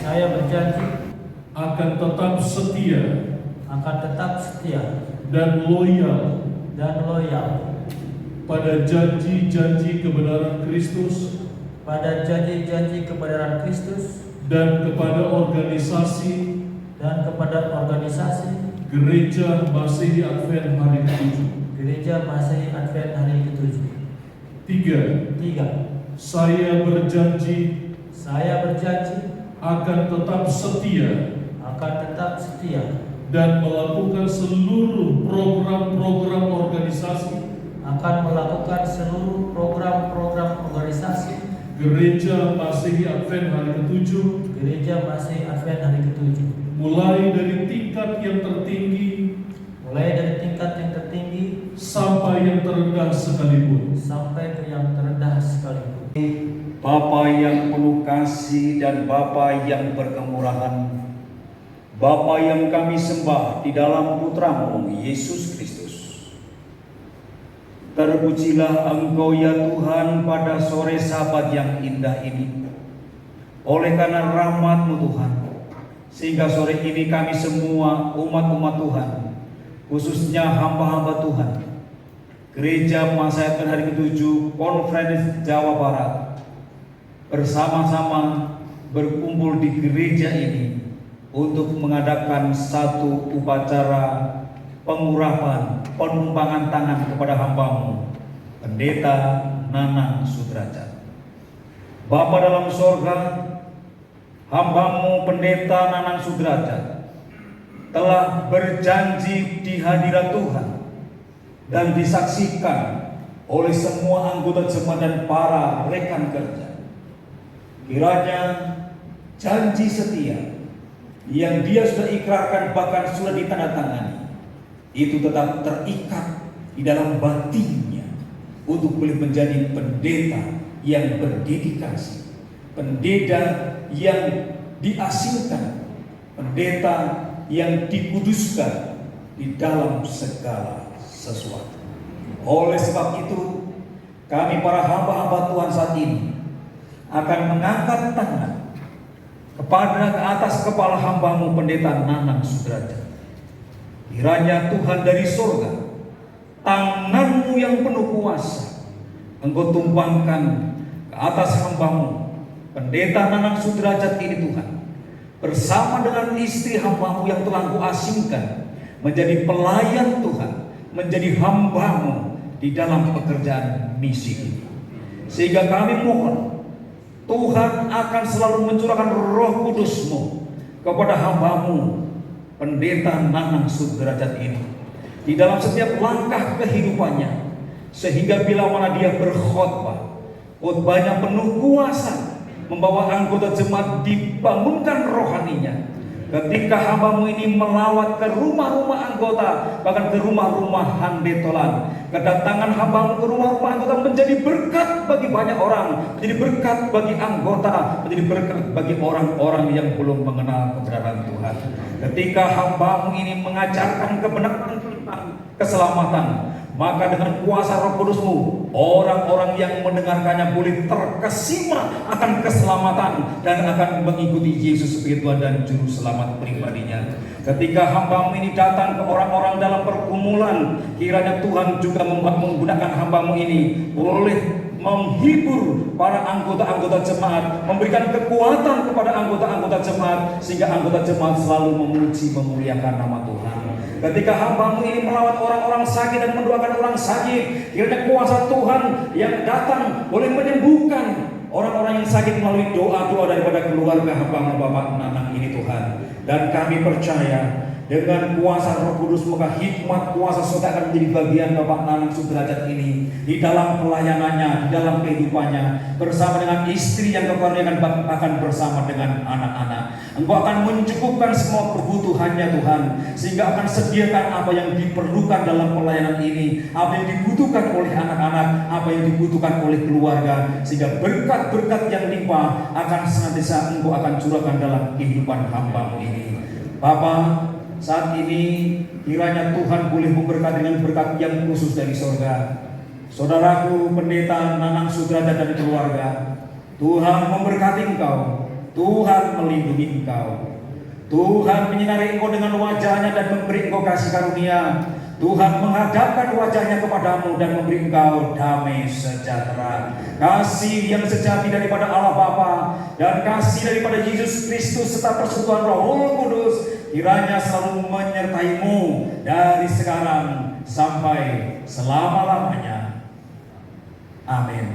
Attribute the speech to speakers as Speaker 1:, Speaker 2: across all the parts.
Speaker 1: Saya berjanji
Speaker 2: akan tetap setia dan loyal pada janji-janji kebenaran Kristus dan kepada organisasi Gereja Masehi Advent hari ke-7. 3. Saya berjanji akan tetap setia dan melakukan seluruh program-program organisasi Gereja Masehi Advent hari ke-7 mulai dari tingkat yang tertinggi sampai yang terendah sekalipun.
Speaker 3: Bapa yang penuh kasih dan Bapa yang berkemurahan, Bapa yang kami sembah di dalam Putra-Mu Yesus Kristus. Terpujilah Engkau ya Tuhan pada sore Sabat yang indah ini. Oleh karena rahmat-Mu Tuhan, sehingga sore ini kami semua umat-umat Tuhan, khususnya hamba-hamba Tuhan, Gereja Masehi Advent hari ke-7 Konferensi Jawa Barat, bersama-sama berkumpul di gereja ini untuk mengadakan satu upacara pengurapan penumpangan tangan kepada hamba-Mu, Pendeta Nanang Sudrajat. Bapa dalam sorga, hamba-Mu Pendeta Nanang Sudrajat telah berjanji di hadirat Tuhan dan disaksikan oleh semua anggota jemaat dan para rekan kerja. Kiranya janji setia yang dia sudah ikrarkan, bahkan sudah ditandatangani, itu tetap terikat di dalam batinnya untuk boleh menjadi pendeta yang berdedikasi, pendeta yang diasingkan, pendeta yang dikuduskan di dalam segala sesuatu. Oleh sebab itu, kami para hamba-hamba Tuhan saat ini akan mengangkat tangan kepada ke atas kepala hamba-Mu Pendeta Nanang Sudrajat. Kiranya Tuhan dari surga, tangan-Mu yang penuh kuasa Engkau tumpangkan ke atas hamba-Mu Pendeta Nanang Sudrajat ini Tuhan, bersama dengan istri hamba-Mu yang telah Engkau asingkan menjadi pelayan Tuhan, menjadi hamba-Mu di dalam pekerjaan misi ini. Sehingga kami mohon Tuhan akan selalu mencurahkan Roh Kudus-Mu kepada hamba-Mu Pendeta Nanang Sudrajat ini di dalam setiap langkah kehidupannya, sehingga bila mana dia berkhotbah, khotbahnya penuh kuasa, membawa anggota jemaat dibangunkan rohaninya. Ketika hamba-Mu ini melawat ke rumah-rumah anggota, bahkan ke rumah-rumah handetolan, kedatangan hamba-Mu ke rumah-rumah anggota menjadi berkat bagi banyak orang, menjadi berkat bagi anggota, menjadi berkat bagi orang-orang yang belum mengenal kebenaran Tuhan. Ketika hamba-Mu ini mengajarkan kebenaran tentang keselamatan, maka dengan kuasa Roh Kudus-Mu, orang-orang yang mendengarkannya boleh terkesima akan keselamatan dan akan mengikuti Yesus sebagai Tuhan dan Juru Selamat pribadinya. Ketika hamba-Mu ini datang ke orang-orang dalam pergumulan, kiranya Tuhan juga menggunakan hamba-Mu ini boleh menghibur para anggota-anggota jemaat, memberikan kekuatan kepada anggota-anggota jemaat, sehingga anggota jemaat selalu memuji memuliakan nama Tuhan. Ketika hamba-Mu ini melawat orang-orang sakit dan mendoakan orang sakit, kiranya kuasa Tuhan yang datang boleh menyembuhkan orang-orang yang sakit melalui doa-doa daripada keluarga hamba-Mu Bapak Nanang ini Tuhan. Dan kami percaya dengan kuasa Roh Kudus, maka hikmat kuasa surga akan menjadi bagian Bapak Nanang Sudrajat ini di dalam pelayanannya, di dalam kehidupannya, bersama dengan istri yang Kau karuniakan, bahkan bersama dengan anak-anak. Engkau akan mencukupkan semua kebutuhannya Tuhan, sehingga akan sediakan apa yang diperlukan dalam pelayanan ini, apa yang dibutuhkan oleh anak-anak, apa yang dibutuhkan oleh keluarga, sehingga berkat-berkat yang limpah akan senantiasa Engkau akan curahkan dalam kehidupan hamba-Mu ini. Bapak, saat ini kiranya Tuhan boleh memberkati dengan berkat yang khusus dari surga saudaraku Pendeta Nanang Sudrajat dan keluarga. Tuhan memberkati engkau, Tuhan melindungi engkau, Tuhan menyinari engkau dengan wajahnya dan memberi engkau kasih karunia. Tuhan menghadapkan wajahnya kepadamu dan memberi engkau damai sejahtera. Kasih yang sejati daripada Allah Bapa dan kasih daripada Yesus Kristus serta persekutuan Roh Kudus kiranya selalu menyertaimu dari sekarang sampai selama-lamanya. Amin.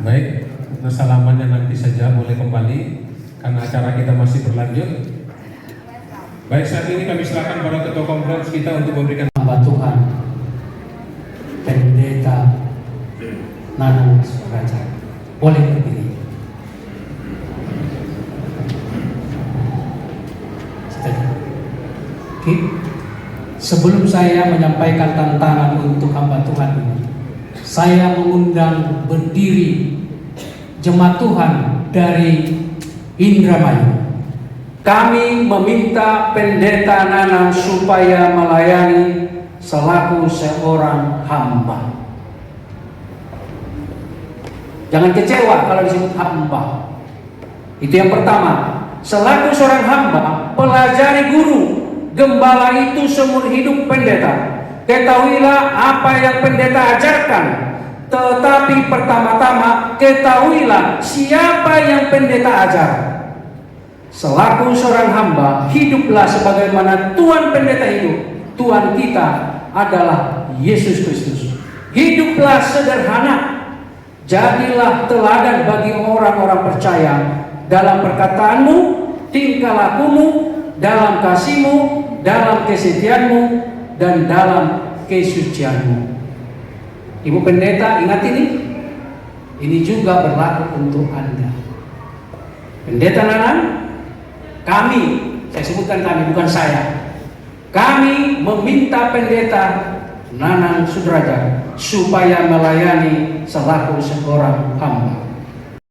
Speaker 2: Baik, untuk salamannya nanti saja boleh kembali karena acara kita masih berlanjut. Baik, saat ini kami silakan pada ketua konferensi kita untuk memberikan
Speaker 1: hamba Tuhan Pendeta Nanang Sudrajat. Boleh berdiri. Oke. Sebelum saya menyampaikan tantangan untuk hamba Tuhan ini, saya mengundang berdiri jemaat Tuhan dari Indramayu. Kami meminta Pendeta Nanang supaya melayani selaku seorang hamba. Jangan kecewa kalau disebut hamba. Itu yang pertama. Selaku seorang hamba, pelajari guru, gembala itu seumur hidup pendeta. Ketahuilah apa yang pendeta ajarkan, tetapi pertama-tama ketahuilah siapa yang pendeta ajar. Selaku seorang hamba, hiduplah sebagaimana Tuhan pendeta hidup. Tuhan kita adalah Yesus Kristus. Hiduplah sederhana, jadilah teladan bagi orang-orang percaya dalam perkataanmu, tingkah lakumu, dalam kasihmu, dalam kesetiaanmu, dan dalam kesucianmu. Ibu pendeta, ingat ini juga berlaku untuk Anda. Pendeta Nanang, kami, saya sebutkan kami, bukan saya. Kami meminta Pendeta Nanang Sudrajat supaya melayani selaku seorang hamba.